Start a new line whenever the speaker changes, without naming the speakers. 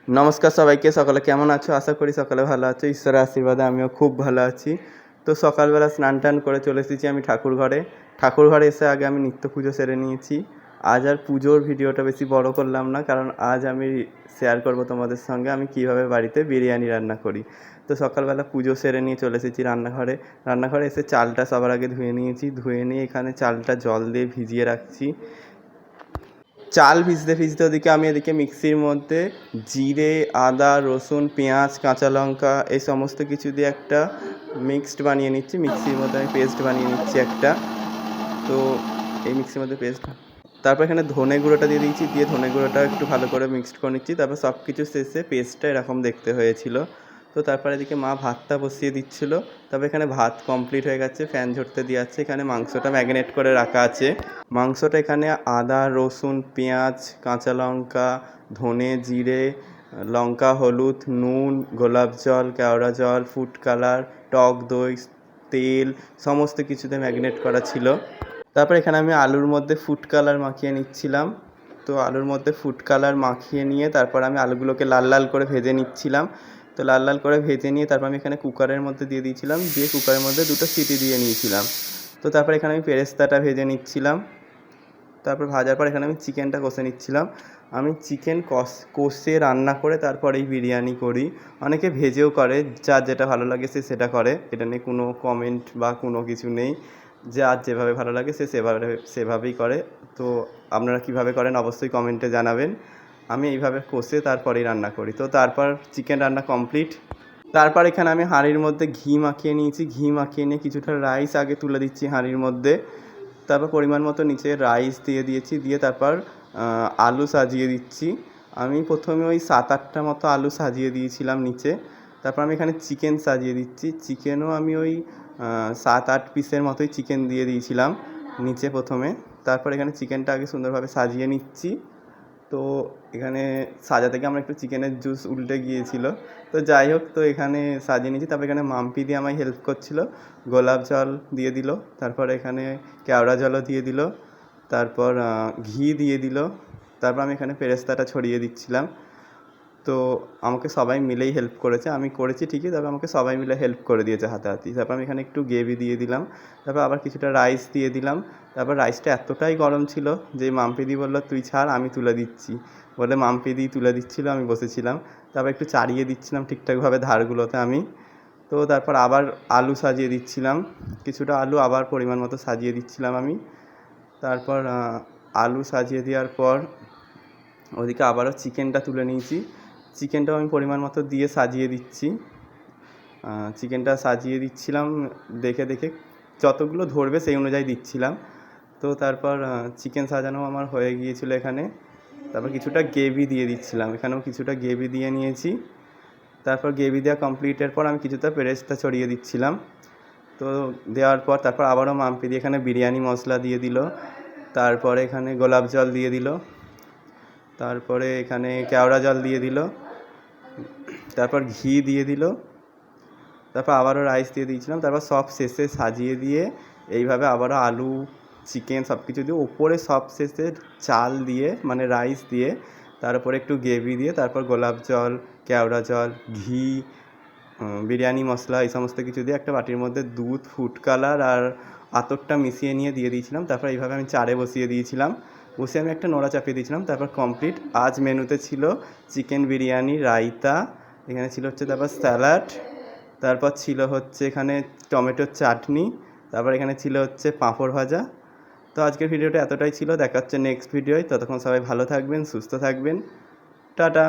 নমস্কার সবাইকে। সকলে কেমন আছো? আশা করি সকলে ভালো আছো। ঈশ্বরের আশীর্বাদে আমিও খুব ভালো আছি। তো সকালবেলা স্নান-টান করে চলে এসেছি আমি ঠাকুরঘরে। ঠাকুরঘরে এসে আগে আমি নিত্য পুজো সেরে নিয়েছি। আজ আর পুজোর ভিডিওটা বেশি বড় করলাম না, কারণ আজ আমি শেয়ার করব তোমাদের সঙ্গে আমি কীভাবে বাড়িতে বিরিয়ানি রান্না করি। তো সকালবেলা পুজো সেরে নিয়ে চলে এসেছি রান্নাঘরে। রান্নাঘরে এসে চালটা সবার আগে ধুয়ে নিয়েছি। ধুয়ে নিয়ে এখানে চালটা জল দিয়ে ভিজিয়ে রাখছি। চাল ভিজতে ভিজতে ওদিকে আমি এদিকে মিক্সির মধ্যে জিরে, আদা, রসুন, পেঁয়াজ, কাঁচা লঙ্কা এই সমস্ত কিছু দিয়ে একটা মিক্সড বানিয়ে নিচ্ছি। মিক্সির মধ্যে আমি পেস্ট বানিয়ে নিচ্ছি একটা। তো এই মিক্সির মধ্যে পেস্ট, তারপর এখানে ধনে গুঁড়োটা দিয়ে দিয়েছি। দিয়ে ধনে গুঁড়োটা একটু ভালো করে মিক্সড করে নিচ্ছি। তারপর সব কিছু শেষে পেস্টটা এরকম দেখতে হয়েছিল। তো তারপর এদিকে মা ভাতটা বসিয়ে দিচ্ছিলো। তারপর এখানে ভাত কমপ্লিট হয়ে গেছে, ফ্যান ঝরতে দিয়ে আছে। এখানে মাংসটা ম্যারিনেট করে রাখা আছে। মাংসটা এখানে আদা, রসুন, পেঁয়াজ, কাঁচা লঙ্কা, ধনে, জিরে, লঙ্কা, হলুদ, নুন, গোলাপ জল, কেওড়া জল, ফুড কালার, টক দই, তেল সমস্ত কিছুতে ম্যারিনেট করা ছিল। তারপর এখানে আমি আলুর মধ্যে ফুড কালার মাখিয়ে নিচ্ছিলাম। তো আলুর মধ্যে ফুড কালার মাখিয়ে নিয়ে তারপর আমি আলুগুলোকে লাল লাল করে ভেজে নিচ্ছিলাম। তো লাল লাল করে ভেজে নিয়ে তারপর আমি এখানে কুকারের মধ্যে দিয়ে দিয়েছিলাম। দিয়ে কুকারের মধ্যে 2টো সিটি দিয়ে নিয়েছিলাম। তো তারপর এখানে আমি পেরেস্তাটা ভেজে নিচ্ছিলাম। তারপর ভাজার পর এখানে আমি চিকেনটা কষে নিচ্ছিলাম। আমি চিকেন কষে রান্না করে তারপর এই বিরিয়ানি করি। অনেকে ভেজেও করে, যার যেটা ভালো লাগে সে সেটা করে। এটা নিয়ে কোনো কমেন্ট বা কোনো কিছু নেই। যার যেভাবে ভালো লাগে সে সেভাবেই করে। তো আপনারা কীভাবে করেন অবশ্যই কমেন্টে জানাবেন। আমি এইভাবে কষে তারপরেই রান্না করি। তো তারপর চিকেন রান্না কমপ্লিট। তারপর এখানে আমি হাঁড়ির মধ্যে ঘি মাখিয়ে নিয়েছি। ঘি মাখিয়ে নিয়ে কিছুটা রাইস আগে তুলে দিচ্ছি হাঁড়ির মধ্যে। তারপর পরিমাণ মতো নিচে রাইস দিয়ে দিয়েছি। দিয়ে তারপর আলু সাজিয়ে দিচ্ছি। আমি প্রথমে ওই 7-8টা মতো আলু সাজিয়ে দিয়েছিলাম নিচে। তারপর আমি এখানে চিকেন সাজিয়ে দিচ্ছি। চিকেনও আমি ওই 7-8 পিসের মতোই চিকেন দিয়ে দিয়েছিলাম নিচে প্রথমে। তারপর এখানে চিকেনটা আগে সুন্দরভাবে সাজিয়ে নিচ্ছি। তো এখানে সাজাতে গিয়ে আমার একটু চিকেনের জুস উল্টে গিয়েছিল। তো যাই হোক, তো এখানে সাজিয়ে নিয়েছি। তারপর এখানে মাম্পি দিয়ে আমায় হেল্প করছিল। গোলাপ জল দিয়ে দিল। তারপর এখানে কেওড়া জলও দিয়ে দিল। তারপর ঘি দিয়ে দিল। তারপর আমি এখানে পেরেস্তাটা ছড়িয়ে দিচ্ছিলাম। তো আমাকে সবাই মিলেই হেল্প করেছে। আমি করেছি ঠিকই, তবে আমাকে সবাই মিলে হেল্প করে দিয়েছে হাতাহাতি। তারপর আমি এখানে একটু গ্রেভি দিয়ে দিলাম। তারপর আবার কিছুটা রাইস দিয়ে দিলাম। তারপর রাইসটা এতটাই গরম ছিল যে মাম্পিদি বলল, তুই ছাড় আমি তুলে দিচ্ছি। বলে মাম্পিদি তুলে দিচ্ছিল, আমি বসেছিলাম। তারপর একটু চাড়িয়ে দিচ্ছিলাম ঠিকঠাকভাবে ধারগুলোতে আমি। তো তারপর আবার আলু সাজিয়ে দিচ্ছিলাম। কিছুটা আলু আবার পরিমাণ মতো সাজিয়ে দিচ্ছিলাম আমি। তারপর আলু সাজিয়ে দেওয়ার পর ওদিকে আবারও চিকেনটা তুলে নিয়েছি। চিকেনটাও আমি পরিমাণ মতো দিয়ে সাজিয়ে দিচ্ছি। চিকেনটা সাজিয়ে দিচ্ছিলাম দেখে দেখে, যতগুলো ধরবে সেই অনুযায়ী দিচ্ছিলাম। তো তারপর চিকেন সাজানো আমার হয়ে গিয়েছিল এখানে। তারপর কিছুটা গ্রেভি দিয়ে দিচ্ছিলাম। এখানেও কিছুটা গ্রেভি দিয়ে নিয়েছি। তারপর গ্রেভি দেওয়া কমপ্লিটের পর আমি কিছুটা পেরেস্তা ছড়িয়ে দিচ্ছিলাম। তো দেওয়ার পর তারপর আবারও মাম্পি দিয়ে এখানে বিরিয়ানি মশলা দিয়ে দিল। তারপরে এখানে গোলাপ জল দিয়ে দিল। তারপরে এখানে কেওড়া জল দিয়ে দিল। তারপর ঘি দিয়ে দিল। তারপর আবারও রাইস দিয়ে দিয়েছিলাম। তারপর সব শেষে সাজিয়ে দিয়ে এইভাবে আবারও আলু, চিকেন সব কিছু দিয়ে ওপরে সব শেষে চাল দিয়ে মানে রাইস দিয়ে তার উপরে একটু গ্রেভি দিয়ে তারপর গোলাপ জল, কেওড়া জল, ঘি, বিরিয়ানি মশলা এই সমস্ত কিছু দিয়ে একটা বাটির মধ্যে দুধ, ফুড কালার আর আতরটা মিশিয়ে নিয়ে দিয়ে দিয়েছিলাম। তারপর এইভাবে আমি চারে বসিয়ে দিয়েছিলাম। বসে আমি একটা নোড়া চাপিয়ে দিয়েছিলাম। তারপর কমপ্লিট। আজ মেনুতে ছিল চিকেন বিরিয়ানি, রায়তা, এখানে ছিল হচ্ছে তারপর স্যালাড, তারপর ছিল হচ্ছে এখানে টমেটোর চাটনি, তারপর এখানে ছিল হচ্ছে পাঁপড় ভাজা। তো আজকের ভিডিওটা এতটাই ছিল। দেখা হচ্ছে নেক্সট ভিডিওয়। ততক্ষণ সবাই ভালো থাকবেন, সুস্থ থাকবেন। টাটা।